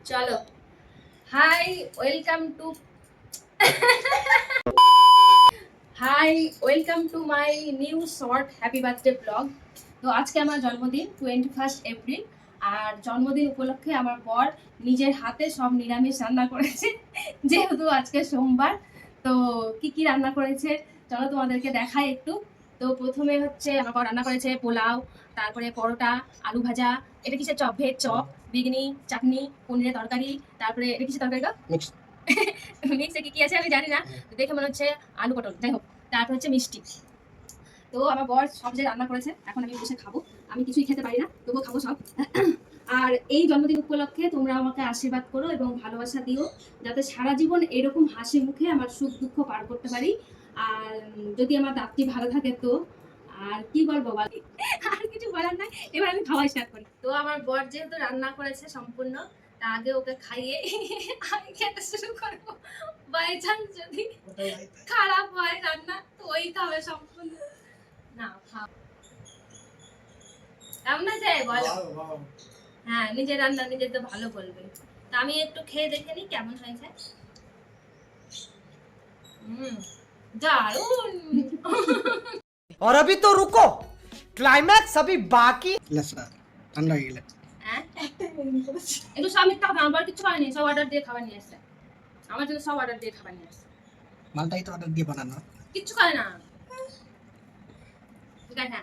চলো hi welcome to hi welcome to my new short happy birthday blog. তো আজকে আমার জন্মদিন 21 এপ্রিল। আর জন্মদিন উপলক্ষে আমার বর নিজের হাতে সব নিরামিষ রান্না করেছে যেহেতু আজকে সোমবার। তো কি কি রান্না করেছে চলো তোমাদেরকে দেখাই একটু। তো প্রথমে হচ্ছে আমার বর রান্না করেছে পোলাও, তারপরে পরোটা, আলু ভাজা, এটা কিসের চপ, ভেজ চপ, বেগনি, চাটনি, পনিরের তরকারি, তারপরে এটা কিসের তরকারি গো? মিক্সে কি কি আছে আমি জানি না, দেখে মনে হচ্ছে আলু পটল, যাই হোক। তারপর হচ্ছে মিষ্টি। তো আমার বর সব যে রান্না করেছে এখন আমি বসে খাবো। আমি কিছুই খেতে পারি না, তবুও খাবো সব। আর এই জন্মদিন উপলক্ষে তোমরা আমাকে আশীর্বাদ করো এবং ভালোবাসা দিও, যাতে সারা জীবন এরকম হাসি মুখে আমার সুখ দুঃখ পার করতে পারি। আর যদি আমার দাঁতটি ভালো থাকে তো। আর কি বলবো বলি, আর কিছু বলার নাই। এবার আমি খাওয়া স্টার্ট করি। তো আমার বর যেহেতু রান্না করেছে সম্পূর্ণ, তা আগে ওকে খাইয়ে আমি খেতে শুরু করবো। বাই চান্স যদি খারাপ হয় রান্না তো ওই খাবে সম্পূর্ণ। না কেমন আছে বলো। হ্যাঁ, নিজের রান্না নিজে তো ভালো বলবে। তা আমি একটু খেয়ে দেখে নিই কেমন হয়েছে। দারুণ। और अभी तो रुको, क्लाइमैक्स अभी बाकी। ঠান্ডা হয়ে গেলে হ্যাঁ একটু স্বামীর টাকা আমার কিছু হয়নি, সব অর্ডার দিয়ে খাবার নিয়ে আসছে। আমার জন্য সব অর্ডার দিয়ে খাবার নিয়ে আসছে। মালটাই তো অর্ডার দিয়ে বানানো। কিচ্ছু করে না। ঠিক আছে